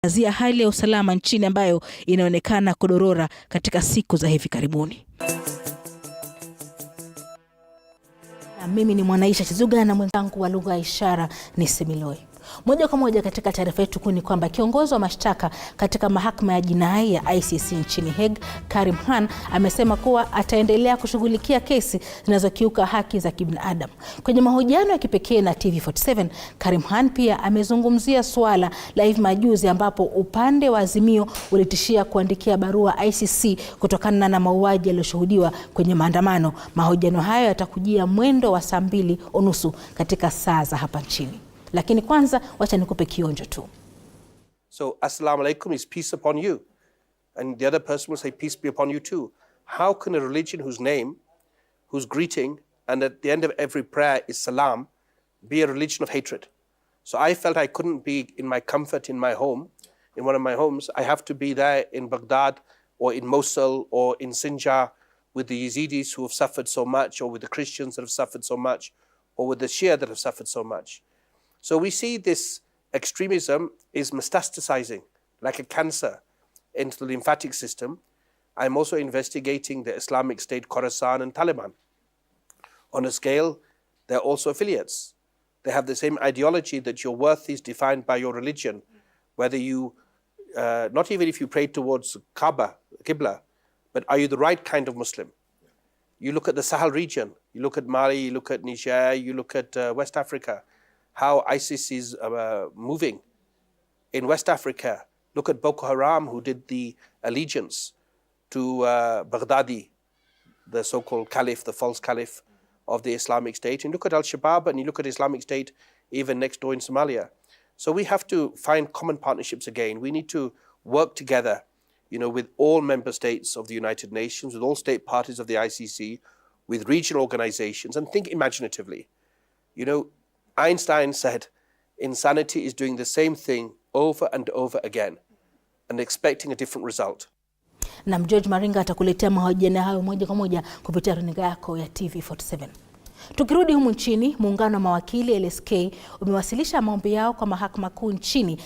Azia hali ya usalama nchini ambayo inaonekana kudorora katika siku za hivi karibuni. Na mimi ni Mwanaisha Chizuga na mwenzangu wa lugha ya ishara ni Semiloi. Moja kwa moja katika taarifa yetu kuu ni kwamba kiongozi wa mashtaka katika mahakama ya jinai ya ICC nchini Hague, Karim Khan, amesema kuwa ataendelea kushughulikia kesi zinazokiuka haki za kibinadamu. Kwenye mahojiano ya kipekee na TV47, Karim Khan pia amezungumzia suala la hivi majuzi ambapo upande wa Azimio ulitishia kuandikia barua ICC kutokana na mauaji yaliyoshuhudiwa kwenye maandamano. Mahojiano hayo yatakujia mwendo wa saa 2:30 katika saa za hapa nchini. Lakini kwanza wacha nikupe kionjo tu. So assalamu alaikum is peace upon you, and the other person will say peace be upon you too. How can a religion whose name, whose greeting, and at the end of every prayer is salam, be a religion of hatred? So I felt I couldn't be in my comfort in my home, in one of my homes. I have to be there in Baghdad or in Mosul or in Sinjar with the Yazidis who have suffered so much, or with the Christians that have suffered so much, or with the Shia that have suffered so much. So we see this extremism is metastasizing like a cancer into the lymphatic system. I'm also investigating the Islamic State, Khorasan and Taliban. On a scale, they're also affiliates. They have the same ideology that your worth is defined by your religion, whether you, not even if you pray towards Kaaba, Qibla, but are you the right kind of Muslim? You look at the Sahel region, you look at Mali, you look at Niger, you look at West Africa, how ISIS is moving. In West Africa, look at Boko Haram, who did the allegiance to Baghdadi, the so-called caliph, the false caliph of the Islamic State. And look at Al-Shabaab, and you look at Islamic State even next door in Somalia. So we have to find common partnerships again. We need to work together, with all member states of the United Nations, with all state parties of the ICC, with regional organizations, and think imaginatively. Einstein said, insanity is doing the same thing over and over again and expecting a different result. Na George Maringa atakuletea mahojiano hayo moja kwa moja kupitia runinga yako ya TV47. Tukirudi humu nchini, muungano wa mawakili LSK umewasilisha maombi yao kwa mahakama kuu nchini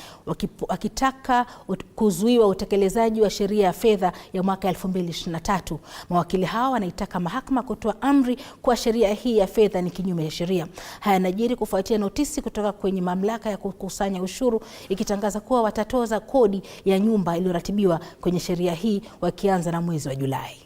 wakitaka kuzuiwa utekelezaji wa sheria ya fedha ya mwaka 2023. Mawakili hao wanaitaka mahakama kutoa amri kwa sheria hii ya fedha ni kinyume ya sheria. Haya yanajiri kufuatia notisi kutoka kwenye mamlaka ya kukusanya ushuru ikitangaza kuwa watatoza kodi ya nyumba iliyoratibiwa kwenye sheria hii wakianza na mwezi wa Julai.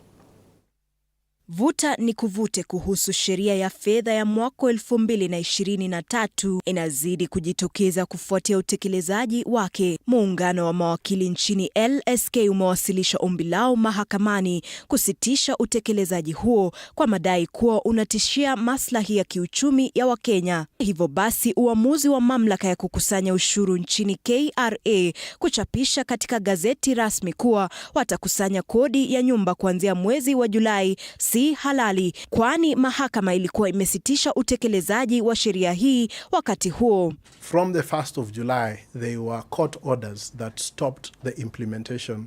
Vuta ni kuvute kuhusu sheria ya fedha ya mwaka 2023 inazidi kujitokeza kufuatia utekelezaji wake. Muungano wa mawakili nchini LSK umewasilisha ombi lao mahakamani kusitisha utekelezaji huo kwa madai kuwa unatishia maslahi ya kiuchumi ya Wakenya. Hivyo basi uamuzi wa mamlaka ya kukusanya ushuru nchini KRA kuchapisha katika gazeti rasmi kuwa watakusanya kodi ya nyumba kuanzia mwezi wa Julai si halali, kwani mahakama ilikuwa imesitisha utekelezaji wa sheria hii wakati huo. From the 1st of July, there were court orders that stopped the implementation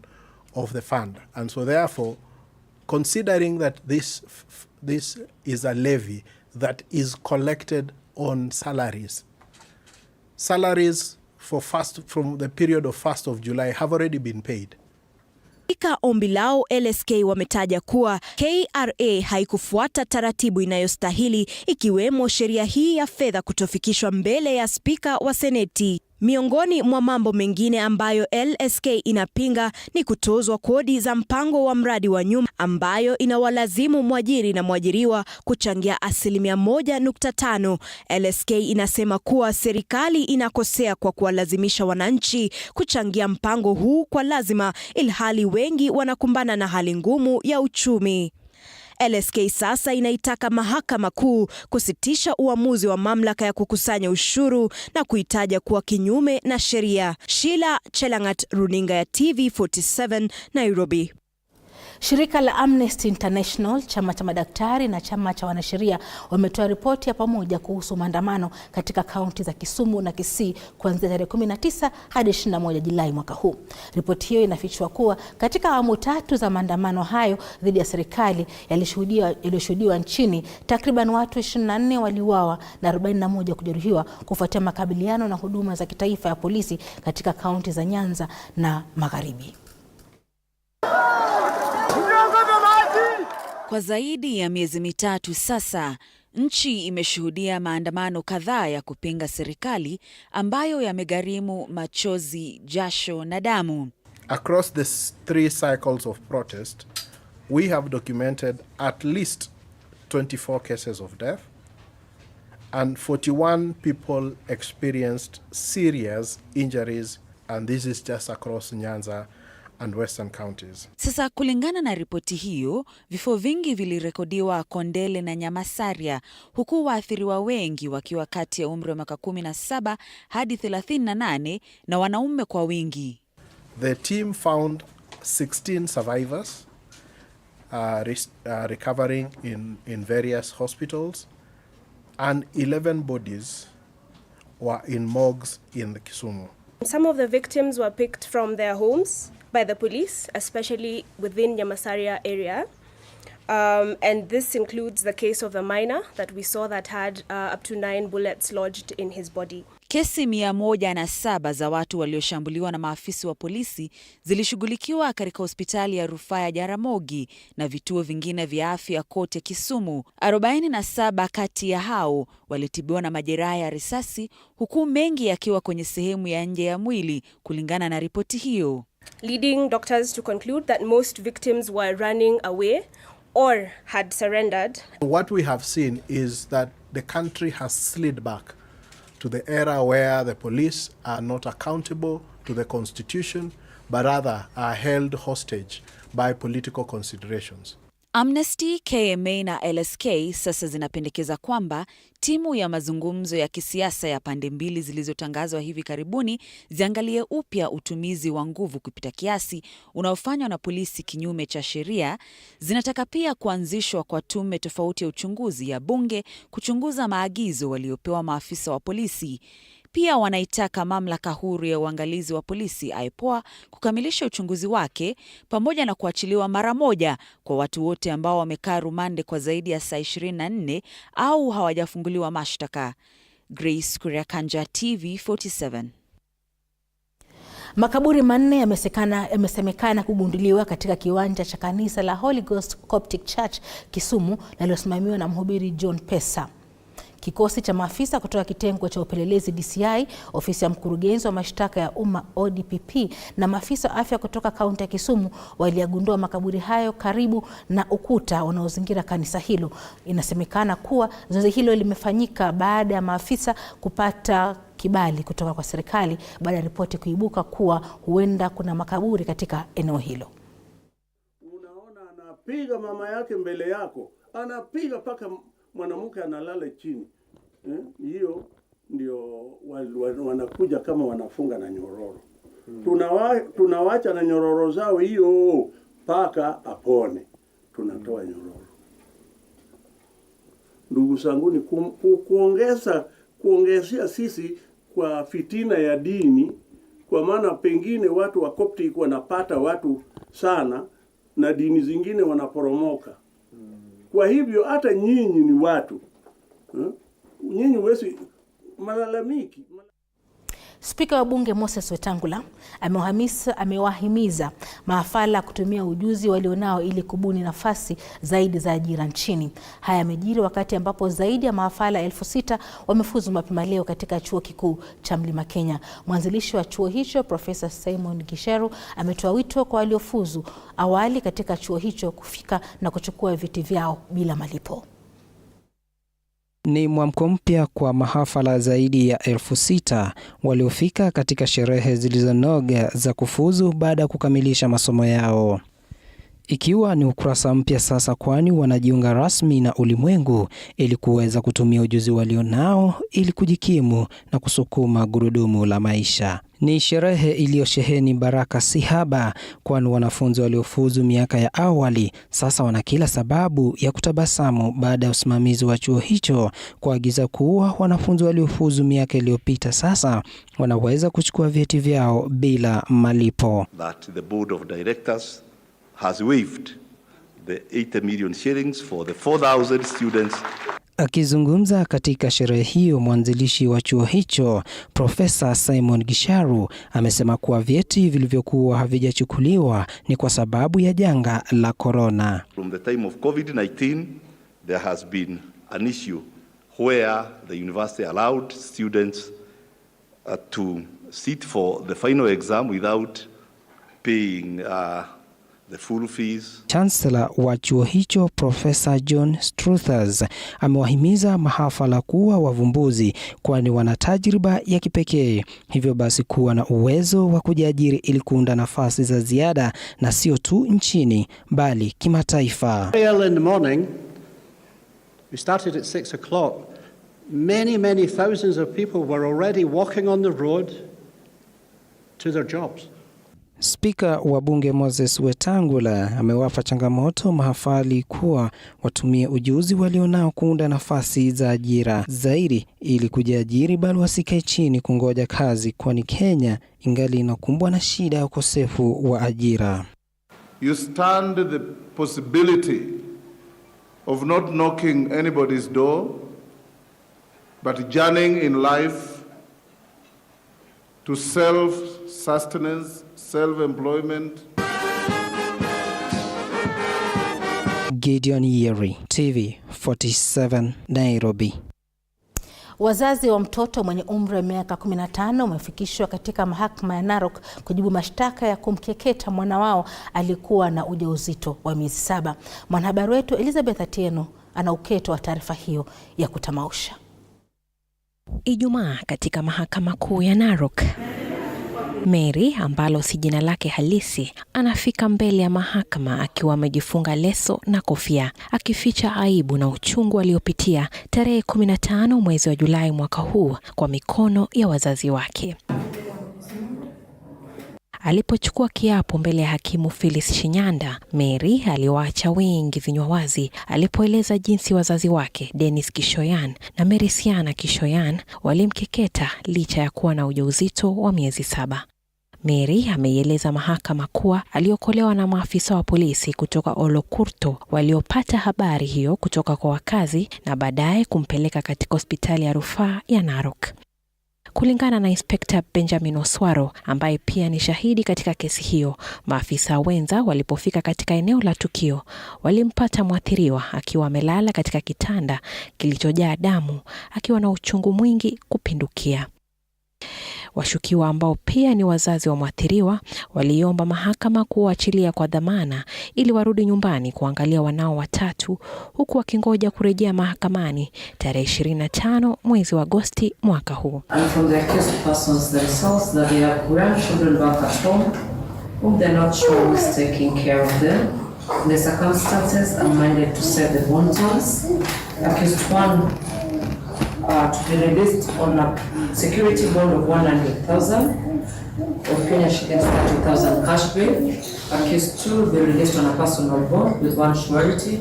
of the fund. And so therefore, considering that this is a levy that is collected on salaries from the period of 1st of July have already been paid. Katika ombi lao LSK wametaja kuwa KRA haikufuata taratibu inayostahili ikiwemo sheria hii ya fedha kutofikishwa mbele ya spika wa Seneti. Miongoni mwa mambo mengine ambayo LSK inapinga ni kutozwa kodi za mpango wa mradi wa nyumba ambayo inawalazimu mwajiri na mwajiriwa kuchangia 1.5%. LSK inasema kuwa serikali inakosea kwa kuwalazimisha wananchi kuchangia mpango huu kwa lazima, ilhali wengi wanakumbana na hali ngumu ya uchumi. LSK sasa inaitaka mahakama kuu kusitisha uamuzi wa mamlaka ya kukusanya ushuru na kuitaja kuwa kinyume na sheria. Sheila Chelangat, runinga ya TV47, Nairobi. Shirika la Amnesty International, chama cha madaktari na chama cha wanasheria wametoa ripoti ya pamoja kuhusu maandamano katika kaunti za Kisumu na Kisii kuanzia tarehe 19 hadi 21 Julai mwaka huu. Ripoti hiyo inafichua kuwa katika awamu 3 za maandamano hayo dhidi ya serikali yaliyoshuhudiwa nchini, takriban watu 24 waliuawa na 41 kujeruhiwa kufuatia makabiliano na huduma za kitaifa ya polisi katika kaunti za Nyanza na Magharibi. Kwa zaidi ya miezi mitatu sasa, nchi imeshuhudia maandamano kadhaa ya kupinga serikali ambayo yamegharimu machozi, jasho na damu. Across the 3 cycles of protest, we have documented at least 24 cases of death and 41 people experienced serious injuries, and this is just across Nyanza and Western counties. Sasa kulingana na ripoti hiyo, vifo vingi vilirekodiwa Kondele na Nyamasaria, huku waathiriwa wengi wakiwa kati ya umri wa miaka 17 hadi 38 na wanaume kwa wingi. The team found 16 survivors recovering in various hospitals, and 11 bodies were in morgues in Kisumu. Some of the victims were picked from their homes by the police, especially within Nyamasaria area. And this includes the case of the miner that we saw that had up to 9 bullets lodged in his body. Kesi 107 za watu walioshambuliwa na maafisa wa polisi zilishughulikiwa katika hospitali ya rufaa ya Jaramogi na vituo vingine vya afya kote Kisumu. 47 kati ya hao walitibiwa na majeraha ya risasi, huku mengi yakiwa kwenye sehemu ya nje ya mwili kulingana na ripoti hiyo. Leading doctors to conclude that most victims were running away or had surrendered. What we have seen is that the country has slid back to the era where the police are not accountable to the constitution, but rather are held hostage by political considerations. Amnesty, KMA na LSK sasa zinapendekeza kwamba timu ya mazungumzo ya kisiasa ya pande mbili zilizotangazwa hivi karibuni ziangalie upya utumizi wa nguvu kupita kiasi unaofanywa na polisi kinyume cha sheria. Zinataka pia kuanzishwa kwa tume tofauti ya uchunguzi ya bunge kuchunguza maagizo waliopewa maafisa wa polisi. Pia wanaitaka mamlaka huru ya uangalizi wa polisi IPOA kukamilisha uchunguzi wake pamoja na kuachiliwa mara moja kwa watu wote ambao wamekaa rumande kwa zaidi ya saa 24 au hawajafunguliwa mashtaka. Grace Kuriakanja, TV47. Makaburi manne yamesemekana kugunduliwa katika kiwanja cha kanisa la Holy Ghost Coptic Church Kisumu linalosimamiwa na mhubiri John Pesa. Kikosi cha maafisa kutoka kitengo cha upelelezi DCI, ofisi ya mkurugenzi wa mashtaka ya umma ODPP na maafisa wa afya kutoka kaunti ya Kisumu waliyagundua makaburi hayo karibu na ukuta unaozingira kanisa hilo. Inasemekana kuwa zoezi hilo limefanyika baada ya maafisa kupata kibali kutoka kwa serikali baada ya ripoti kuibuka kuwa huenda kuna makaburi katika eneo hilo. Unaona anapiga mama yake mbele yako, anapiga paka mwanamke analala chini. Hiyo ndio wanakuja kama wanafunga na nyororo. Tunawacha na nyororo zao hiyo paka apone. Tunatoa nyororo. Ndugu zangu, ni kuongezea sisi kwa fitina ya dini, kwa maana pengine watu wa Coptic wanapata watu sana na dini zingine wanaporomoka. Kwa hivyo hata nyinyi ni watu. Nyinyi wesi malalamiki. Spika wa bunge Moses Wetangula amewahimiza maafala kutumia ujuzi walionao ili kubuni nafasi zaidi za ajira nchini. Haya yamejiri wakati ambapo zaidi ya maafala 6,000 wamefuzu mapema leo katika chuo kikuu cha Mlima Kenya. Mwanzilishi wa chuo hicho Profesa Simon Gisheru ametoa wito kwa waliofuzu awali katika chuo hicho kufika na kuchukua viti vyao bila malipo. Ni mwamko mpya kwa mahafala zaidi ya 6,000 waliofika katika sherehe zilizonoga za kufuzu baada ya kukamilisha masomo yao. Ikiwa ni ukurasa mpya sasa, kwani wanajiunga rasmi na ulimwengu ili kuweza kutumia ujuzi walionao ili kujikimu na kusukuma gurudumu la maisha. Ni sherehe iliyosheheni baraka si haba, kwani wanafunzi waliofuzu miaka ya awali sasa wana kila sababu ya kutabasamu baada ya usimamizi wa chuo hicho kuagiza kuwa wanafunzi waliofuzu miaka iliyopita sasa wanaweza kuchukua vyeti vyao bila malipo. That the board of directors has waived the 80 million shillings for the 4,000 students. Akizungumza katika sherehe hiyo, mwanzilishi wa chuo hicho Profesa Simon Gisharu amesema kuwa vyeti vilivyokuwa havijachukuliwa ni kwa sababu ya janga la corona. From the time of COVID-19 there has been an issue where the university allowed students to sit for the final exam without paying the full fees. Chancellor wa chuo hicho Profesa John Struthers amewahimiza mahafala kuwa wavumbuzi, kwani wana tajriba ya kipekee, hivyo basi kuwa na uwezo wa kujiajiri ili kuunda nafasi za ziada na sio tu nchini bali kimataifa. Early in the morning, we started at 6 o'clock. Many thousands of people were already walking on the road to their jobs. Spika wa bunge Moses Wetangula amewapa changamoto mahafali kuwa watumie ujuzi walionao kuunda nafasi za ajira zaidi ili kujiajiri bali wasikae chini kungoja kazi, kwani Kenya ingali inakumbwa na shida ya ukosefu wa ajira. You stand the possibility of not knocking anybody's door but journeying in life to self-sustenance, self-employment. Gideon Yeri, TV47 Nairobi. Wazazi wa mtoto mwenye umri wa miaka 15 wamefikishwa katika mahakama ya Narok kujibu mashtaka ya kumkeketa mwana wao alikuwa na ujauzito wa miezi 7. Mwanahabari wetu Elizabeth Atieno ana uketo wa taarifa hiyo ya kutamausha. Ijumaa katika mahakama kuu ya Narok, Mary, ambalo si jina lake halisi, anafika mbele ya mahakama akiwa amejifunga leso na kofia, akificha aibu na uchungu aliopitia tarehe 15 mwezi wa Julai mwaka huu kwa mikono ya wazazi wake. Alipochukua kiapo mbele ya hakimu Phyllis Shinyanda, Mary aliwaacha wengi vinywa wazi alipoeleza jinsi wazazi wake Dennis Kishoyan na Merisiana Kishoyan walimkeketa licha ya kuwa na ujauzito wa miezi 7. Mary ameieleza mahakama kuwa aliokolewa na maafisa wa polisi kutoka Olokurto waliopata habari hiyo kutoka kwa wakazi na baadaye kumpeleka katika hospitali ya rufaa ya Narok. Kulingana na Inspector Benjamin Oswaro ambaye pia ni shahidi katika kesi hiyo, maafisa wenza walipofika katika eneo la tukio walimpata mwathiriwa akiwa amelala katika kitanda kilichojaa damu akiwa na uchungu mwingi kupindukia. Washukiwa ambao pia ni wazazi wa mwathiriwa waliomba mahakama kuachilia kwa dhamana ili warudi nyumbani kuangalia wanao watatu, huku wakingoja kurejea mahakamani tarehe 25 mwezi wa Agosti mwaka huu. To be released on a security bond of 100,000 or Kenya shillings 30,000 cash bail. Accused 2 will be released on a personal bond with 1 surety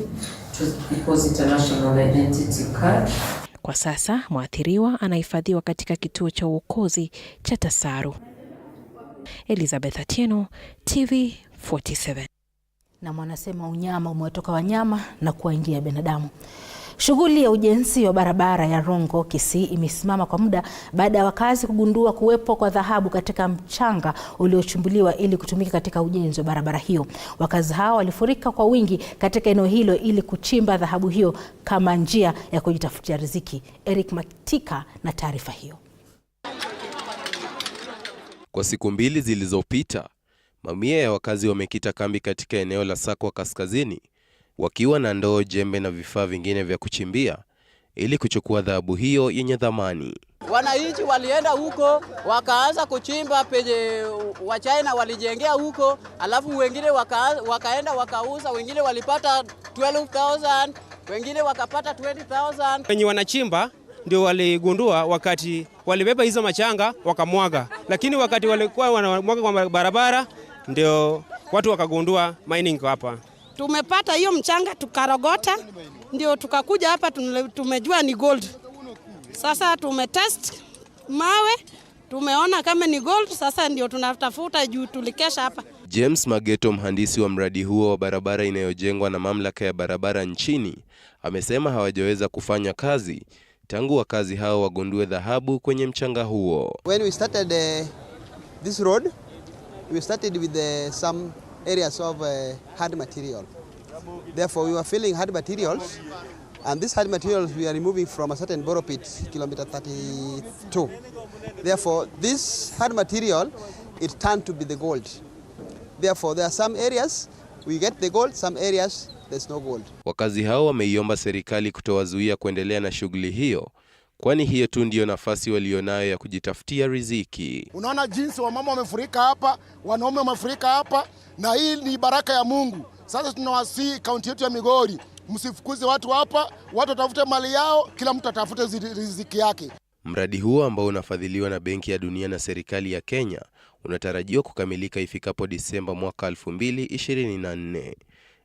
to deposit a national identity card. Kwa sasa mwathiriwa anahifadhiwa katika kituo cha uokozi cha Tasaru. Elizabeth Atieno, TV47. Na wanasema unyama umetoka wanyama na kuingia binadamu. Shughuli ya ujenzi wa barabara ya Rongo Kisii imesimama kwa muda baada ya wakazi kugundua kuwepo kwa dhahabu katika mchanga uliochumbuliwa ili kutumika katika ujenzi wa barabara hiyo. Wakazi hao walifurika kwa wingi katika eneo hilo ili kuchimba dhahabu hiyo kama njia ya kujitafutia riziki. Eric Matika na taarifa hiyo. Kwa siku mbili zilizopita, mamia ya wakazi wamekita kambi katika eneo la Sakwa Kaskazini wakiwa na ndoo, jembe na vifaa vingine vya kuchimbia ili kuchukua dhahabu hiyo yenye thamani. Wananchi walienda huko wakaanza kuchimba penye wa China walijengea huko, alafu wengine wakaenda wakauza, wengine walipata 12,000, wengine wakapata 20,000. Wenye wanachimba ndio waligundua wakati walibeba hizo machanga wakamwaga, lakini wakati walikuwa wanamwaga kwa barabara ndio watu wakagundua mining hapa. Tumepata hiyo mchanga tukarogota, ndio tukakuja hapa tumejua ni gold. Sasa tumetest mawe, tumeona kama ni gold, sasa ndio tunatafuta juu tulikesha hapa. James Mageto, mhandisi wa mradi huo wa barabara inayojengwa na mamlaka ya barabara nchini, amesema hawajaweza kufanya kazi tangu wakazi hao wagundue dhahabu kwenye mchanga huo. When we started this road, we started with some areas of hard material. Therefore, we were filling hard materials, and these hard materials we are removing from a certain borrow pit, kilometer 32. Therefore, this hard material, it turned to be the gold. Therefore, there are some areas we get the gold, some areas there's no gold. Wakazi hao wameiomba serikali kutowazuia kuendelea na shughuli hiyo, kwani hiyo tu ndio nafasi walionayo ya kujitafutia riziki. Unaona jinsi wamama wamefurika hapa, wanaume wamefurika hapa, na hii ni baraka ya Mungu. Sasa tunawasihi kaunti yetu ya Migori, msifukuze watu hapa, watu watafute mali yao, kila mtu atafute riziki yake. Mradi huo ambao unafadhiliwa na Benki ya Dunia na serikali ya Kenya unatarajiwa kukamilika ifikapo Disemba mwaka 2024.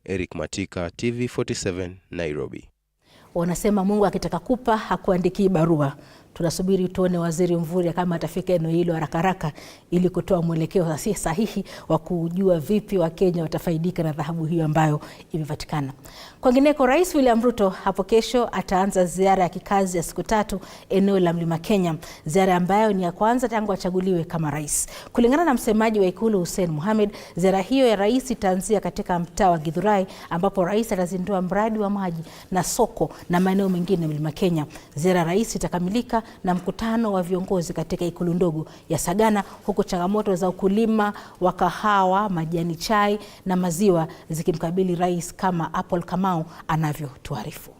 Eric Matika, TV47, Nairobi. Wanasema Mungu akitaka kupa hakuandiki barua. Tunasubiri tuone Waziri Mvurya kama atafika eneo hilo haraka ili kutoa mwelekeo sahihi wa kujua vipi Wakenya watafaidika na dhahabu hiyo ambayo imepatikana. Kwingineko, Rais William Ruto hapo kesho ataanza ziara ya kikazi ya siku 3 eneo la Mlima Kenya, ziara ambayo ni ya kwanza tangu achaguliwe kama rais. Kulingana na msemaji wa Ikulu Hussein Mohamed, ziara hiyo ya rais itaanzia katika mtaa wa Githurai ambapo rais atazindua mradi wa maji na soko na maeneo mengine Mlima Kenya. Ziara rais itakamilika na mkutano wa viongozi katika ikulu ndogo ya Sagana, huku changamoto za ukulima wa kahawa, majani chai na maziwa zikimkabili rais, kama Apple Kamau anavyotuarifu.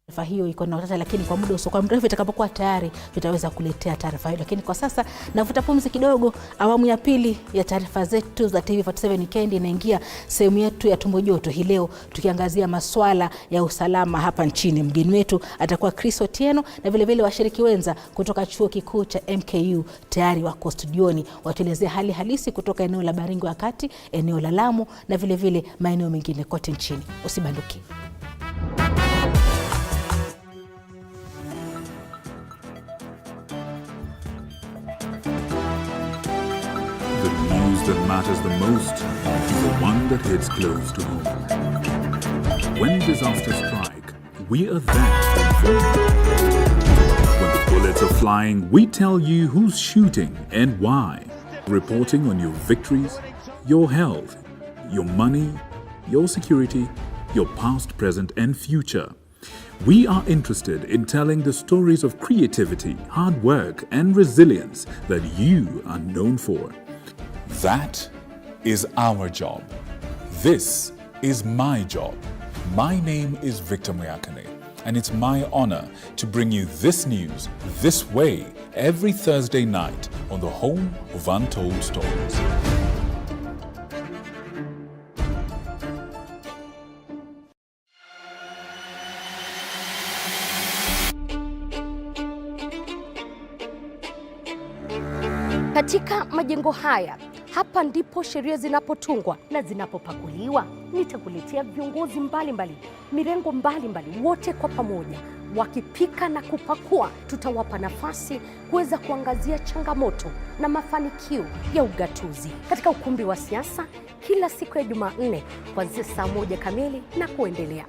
Taarifa hiyo iko na utata, lakini kwa muda usiokuwa mrefu itakapokuwa tayari tutaweza kuletea taarifa hiyo. Lakini kwa sasa navuta pumzi kidogo. Awamu ya pili ya taarifa zetu za TV47 Wikendi inaingia sehemu yetu ya tumbo joto hii leo, tukiangazia masuala ya usalama hapa nchini. Mgeni wetu atakuwa Chris Otieno na vile washiriki wenza kutoka chuo kikuu cha MKU tayari wako studioni watuelezea hali halisi kutoka eneo la Baringo ya Kati, eneo la Lamu na vile maeneo mengine kote nchini. Usibanduki. That matters the most is the one that hits close to home. When disasters strike, we are there. When the bullets are flying, we tell you who's shooting and why. Reporting on your victories, your health, your money, your security, your past, present, and future. We are interested in telling the stories of creativity, hard work, and resilience that you are known for. That is our job. This is my job. My name is Victor Moyakane, and it's my honor to bring you this news this way every Thursday night on the home of Untold Stories. Katika majengo haya, hapa ndipo sheria zinapotungwa na zinapopakuliwa. Nitakuletea viongozi mbalimbali, mirengo mbalimbali, wote kwa pamoja wakipika na kupakua. Tutawapa nafasi kuweza kuangazia changamoto na mafanikio ya ugatuzi katika ukumbi wa siasa kila siku ya Jumanne kuanzia saa 1 kamili na kuendelea.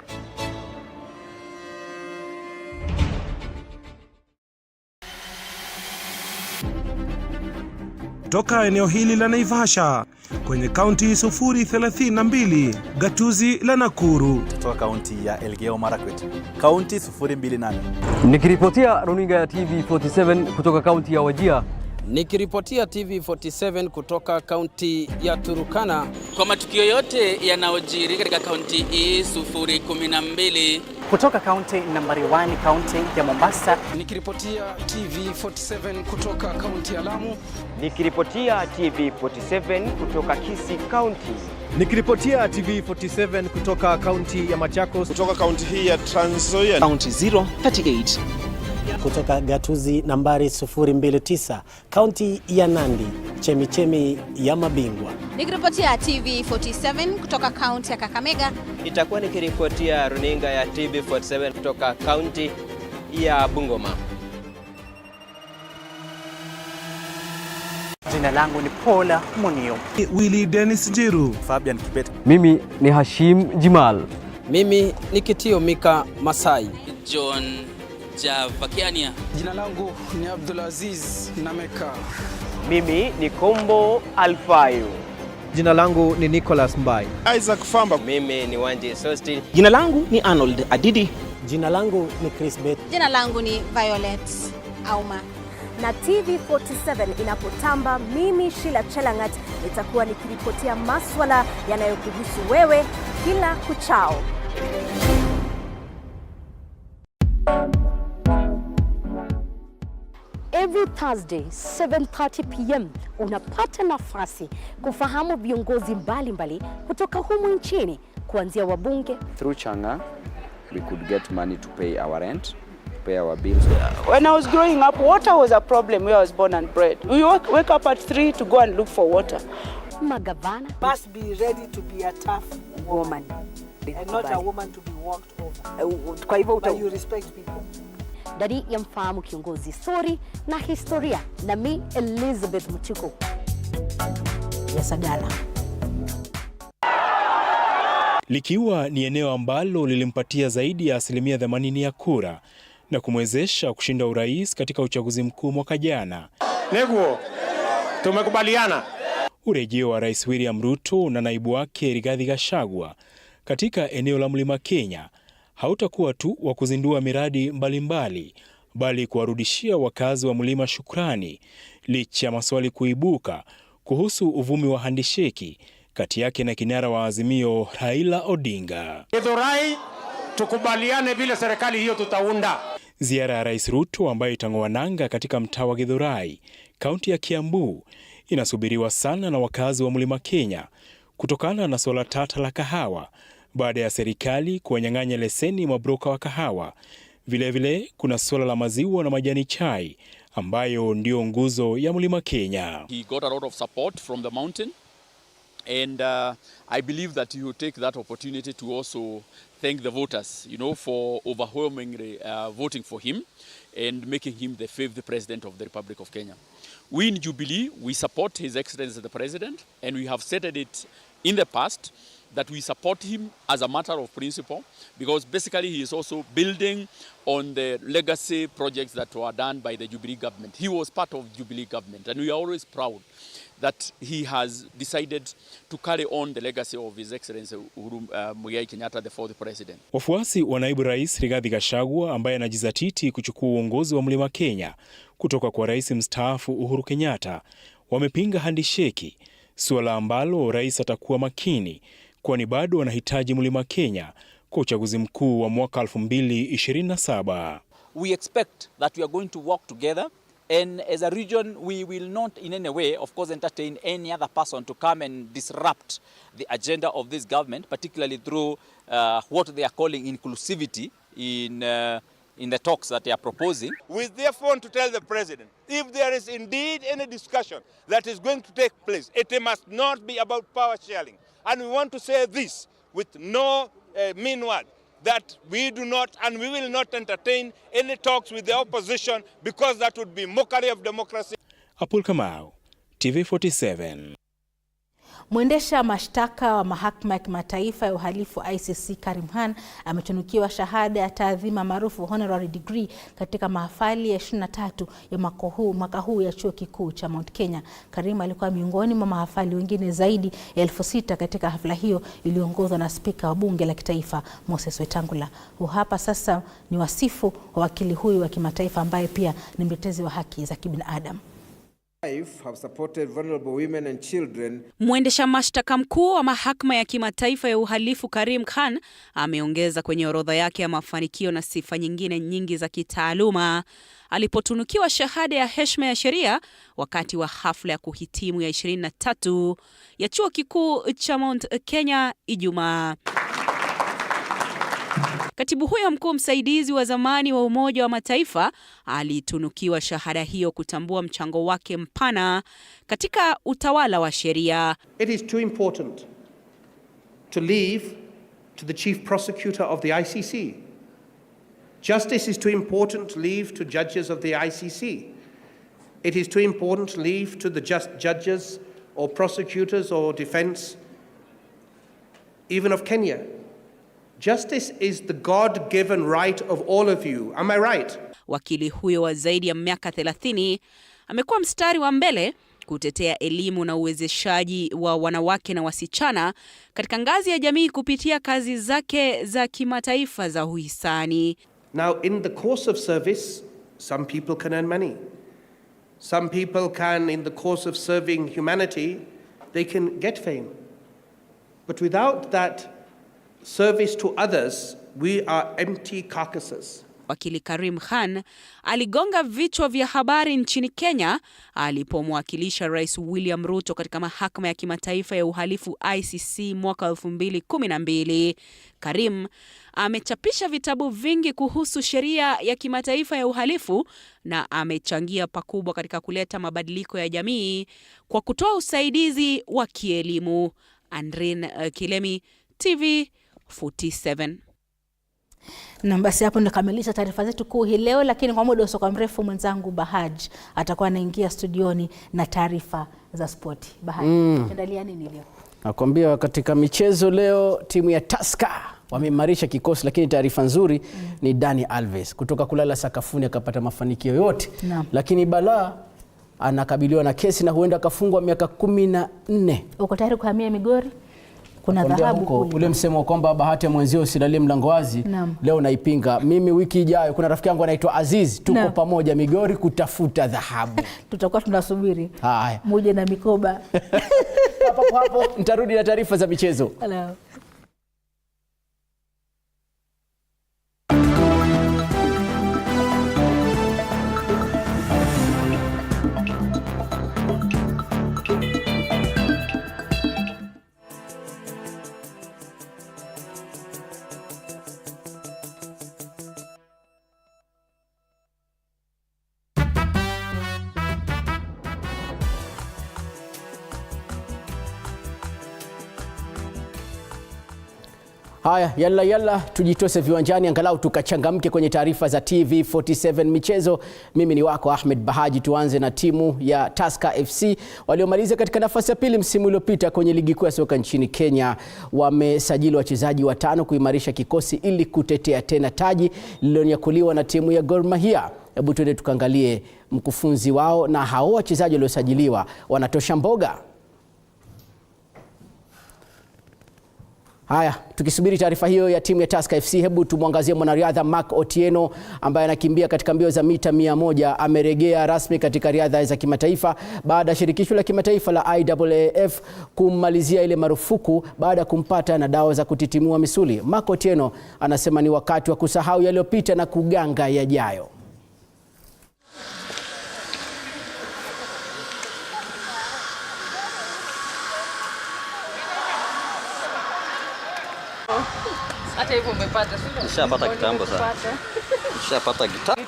Toka eneo hili la Naivasha kwenye kaunti 032, gatuzi la Nakuru. Toka kaunti ya Elgeyo Marakwet, kaunti 028. Nikiripotia runinga ya TV47 kutoka kaunti ya Wajir, Nikiripotia TV47 kutoka kaunti ya Turkana. Kwa matukio yote yanayojiri katika kaunti hii 012. Kutoka kaunti nambari 1 kaunti ya Mombasa. Nikiripotia TV47 kutoka kaunti ya Lamu. Nikiripotia TV47 kutoka Kisii County. Nikiripotia TV47 kutoka kaunti ya Machakos. Kutoka kaunti hii ya Trans Nzoia. Kaunti 038. Kutoka gatuzi nambari 029 kaunti ya Nandi, chemichemi ya mabingwa. Nikiripotia TV47 kutoka kaunti ya Kakamega. Itakuwa nikiripotia runinga ya TV47 kutoka kaunti ya Bungoma. Jina langu ni Paula Munio. Willy Dennis Jiru. Fabian Kibet. Mimi ni Hashim Jimal. Mimi ni Kitio Mika Masai. John Javakiania. Jina langu ni Abdulaziz Nameka. Mimi ni Kombo Alfayo. Jina langu ni Nicholas Mbai. Isaac Famba. Mimi ni Wanji Sosti. Jina langu ni Arnold Adidi. Jina langu ni Chris Bet. Jina langu ni Violet Auma. Na TV47 inapotamba, mimi Sheila Chelangat nitakuwa nikiripotia maswala yanayokuhusu wewe kila kuchao. Every Thursday 7:30 p.m. unapata nafasi kufahamu viongozi mbalimbali kutoka humu nchini, kuanzia wabunge. Through Changa we could get money to pay our rent, pay our bills. When I was growing up, water was a problem where I was born and bred. We wake up at 3 to go and look for water. Magavana must be ready to be a tough woman and not a woman to be walked over. Kwa hivyo you respect people. Ndani ya Mfahamu Kiongozi, story na historia, na mi Elizabeth Mutuko ya Sagala. Likiwa ni eneo ambalo lilimpatia zaidi ya 80% ya kura na kumwezesha kushinda urais katika uchaguzi mkuu mwaka jana. Neguo, tumekubaliana. Urejeo wa Rais William Ruto na naibu wake Rigathi Gachagua katika eneo la Mlima Kenya hautakuwa tu wa kuzindua miradi mbalimbali, bali kuwarudishia wakazi wa mlima shukrani, licha ya maswali kuibuka kuhusu uvumi wa handisheki kati yake na kinara wa Azimio Raila Odinga. Githurai, tukubaliane vile serikali hiyo tutaunda. Ziara ya Rais Ruto ambayo itang'oa nanga katika mtaa wa Githurai, kaunti ya Kiambu, inasubiriwa sana na wakazi wa Mlima Kenya kutokana na swala tata la kahawa baada ya serikali kuwanyang'anya leseni mabroka wa kahawa. Vilevile kuna swala la maziwa na majani chai ambayo ndio nguzo ya Mlima Kenya. He got a lot of support from the mountain and I believe that he will take that opportunity to also thank the voters, for overwhelmingly voting for him and making him the 5th president of the Republic of Kenya. We in Jubilee, we support His Excellency the President, and we have stated it in the past that we support him as a matter of principle, because basically he is also building on the legacy projects that were done by the Jubilee government. He was part of Jubilee government, and we are always proud that he has decided to carry on the legacy of His Excellency Uhuru Muigai Kenyatta, the 4th president. Wafuasi wa naibu rais Rigathi Gachagua ambaye anajizatiti kuchukua uongozi wa Mlima Kenya kutoka kwa rais mstaafu Uhuru Kenyatta wamepinga handisheki, suala ambalo rais atakuwa makini kwani bado wanahitaji Mlima Kenya kwa uchaguzi mkuu wa mwaka 2027. We expect that we are going to work together, and as a region we will not in any way of course entertain any other person to come and disrupt the agenda of this government, particularly through what they are calling inclusivity in the talks that they are proposing. We therefore want to tell the president, if there is indeed any discussion that is going to take place, it must not be about power sharing. And we want to say this with no mean word, that we do not and we will not entertain any talks with the opposition, because that would be mockery of democracy. Apul Kamau, TV47. Mwendesha mashtaka wa mahakama ya kimataifa ya uhalifu ICC Karim Khan ametunukiwa shahada ya taadhima maarufu honorary degree katika mahafali ya 23 ya mwaka huu ya chuo kikuu cha Mount Kenya. Karim alikuwa miongoni mwa mahafali wengine zaidi ya 6,000 katika hafla hiyo iliyoongozwa na spika wa bunge la kitaifa Moses Wetangula. Hapa sasa ni wasifu wa wakili huyu wa kimataifa ambaye pia ni mtetezi wa haki za kibinadamu. have supported vulnerable women and children. Mwendesha mashtaka mkuu wa mahakama ya kimataifa ya uhalifu Karim Khan ameongeza kwenye orodha yake ya mafanikio na sifa nyingine nyingi za kitaaluma alipotunukiwa shahada ya heshima ya sheria wakati wa hafla ya kuhitimu ya 23 ya chuo kikuu cha Mount Kenya Ijumaa. Katibu huyo mkuu msaidizi wa zamani wa Umoja wa Mataifa alitunukiwa shahada hiyo kutambua mchango wake mpana katika utawala wa sheria. It is too important to leave to the chief prosecutor of the ICC. Justice is too important to leave to judges of the ICC. It is too important to leave to the judges or prosecutors or defense, even of Kenya. Justice is the God-given right of all of you. Am I right? Wakili huyo wa zaidi ya miaka 30 amekuwa mstari wa mbele kutetea elimu na uwezeshaji wa wanawake na wasichana katika ngazi ya jamii kupitia kazi zake za kimataifa za uhisani. Now, in the course of service, some people can earn money. Some people can, in the course of serving humanity, they can get fame. But without that service to others, we are empty carcasses. Wakili Karim Khan aligonga vichwa vya habari nchini Kenya alipomwakilisha Rais William Ruto katika mahakama ya kimataifa ya uhalifu ICC mwaka 2012. Karim amechapisha vitabu vingi kuhusu sheria ya kimataifa ya uhalifu na amechangia pakubwa katika kuleta mabadiliko ya jamii kwa kutoa usaidizi wa kielimu. Andrin Kilemi, TV47. Na basi hapo nakamilisha taarifa zetu kuu hii leo, lakini kwa muda usio mrefu mwenzangu Bahaj atakuwa anaingia studioni na taarifa za spoti. Bahaj, tunaendelea nini leo? Nakwambia katika michezo leo timu ya Tusker wameimarisha kikosi, lakini taarifa nzuri ni Dani Alves kutoka kulala sakafuni akapata mafanikio yote. Lakini balaa anakabiliwa na kesi na huenda akafungwa miaka 14. Uko tayari kuhamia Migori? Kuna dhahabu kule. Ule msemo kwamba bahati ya mwenzio usilalie mlango wazi, leo naipinga. Mimi wiki ijayo kuna rafiki yangu anaitwa Aziz, tuko pamoja Migori kutafuta dhahabu. Tutakuwa tunasubiri. Haya. Muje na mikoba. Hapo nitarudi na taarifa za michezo. Hello. Haya, yalla tujitose viwanjani angalau tukachangamke kwenye taarifa za TV47 michezo. Mimi ni wako Ahmed Bahaji. Tuanze na timu ya Tusker FC waliomaliza katika nafasi ya pili msimu uliopita kwenye ligi kuu ya soka nchini Kenya. Wamesajili wachezaji 5 kuimarisha kikosi ili kutetea tena taji lililonyakuliwa na timu ya Gor Mahia. Hebu tuende tukaangalie mkufunzi wao na hao wachezaji waliosajiliwa wanatosha mboga. Haya, tukisubiri taarifa hiyo ya timu ya Tusker FC, hebu tumwangazie mwanariadha Mark Otieno ambaye anakimbia katika mbio za mita 100. Amerejea rasmi katika riadha za kimataifa baada ya shirikisho la kimataifa la IAAF kummalizia ile marufuku baada ya kumpata na dawa za kutitimua misuli. Mark Otieno anasema ni wakati wa kusahau yaliyopita na kuganga yajayo. Hata hivyo umepata shule. Nishapata kitambo sana. Nishapata kitambo.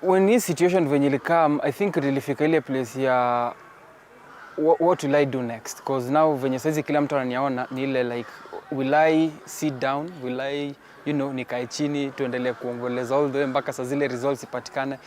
When this situation when you come, I think nilifika ile place ya what will I do next? Because now when saizi kila mtu ananiona ni ile like will I sit down? Will I nikae chini tuendelee kuomboleza all the way mpaka saa zile results ipatikane.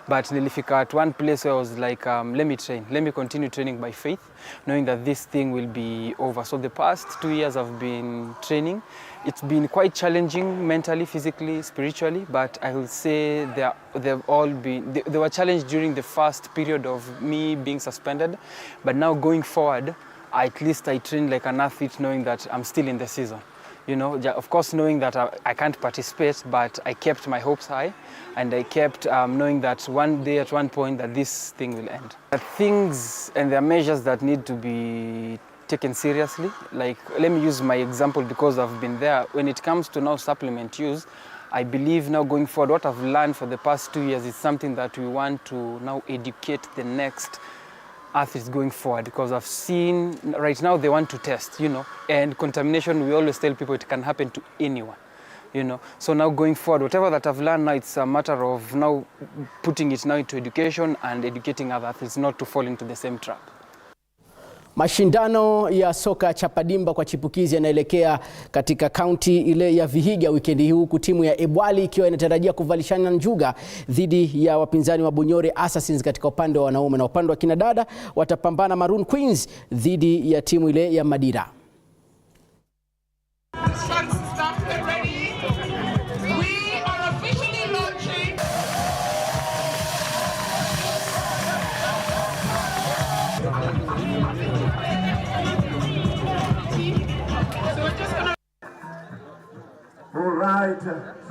But nilifika at one place where I was like let me train. Let me continue training by faith, knowing that this thing will be over. So the past 2 years I've been training. It's been quite challenging mentally, physically, spiritually, but I will say they were challenged during the first period of me being suspended. But now going forward, at least I train like an athlete knowing that I'm still in the season. You know, of course, knowing that I can't participate, but I kept my hopes high, and I kept knowing that one day, at one point, that this thing will end. The things and the measures that need to be taken seriously, like, let me use my example because I've been there. When it comes to now supplement use, I believe now going forward, what I've learned for the past 2 years is something that we want to now educate the next athletes going forward, because I've seen right now they want to test, you know, and contamination, we always tell people it can happen to anyone, you know. So now going forward, whatever that I've learned now, it's a matter of now putting it now into education and educating other athletes not to fall into the same trap. Mashindano ya soka chapadimba kwa chipukizi yanaelekea katika kaunti ile ya Vihiga wikendi hii, huku timu ya Ebwali ikiwa inatarajia kuvalishana njuga dhidi ya wapinzani wa Bunyore Assassins katika upande wa wanaume, na upande wa kinadada watapambana Maroon Queens dhidi ya timu ile ya Madira. All right.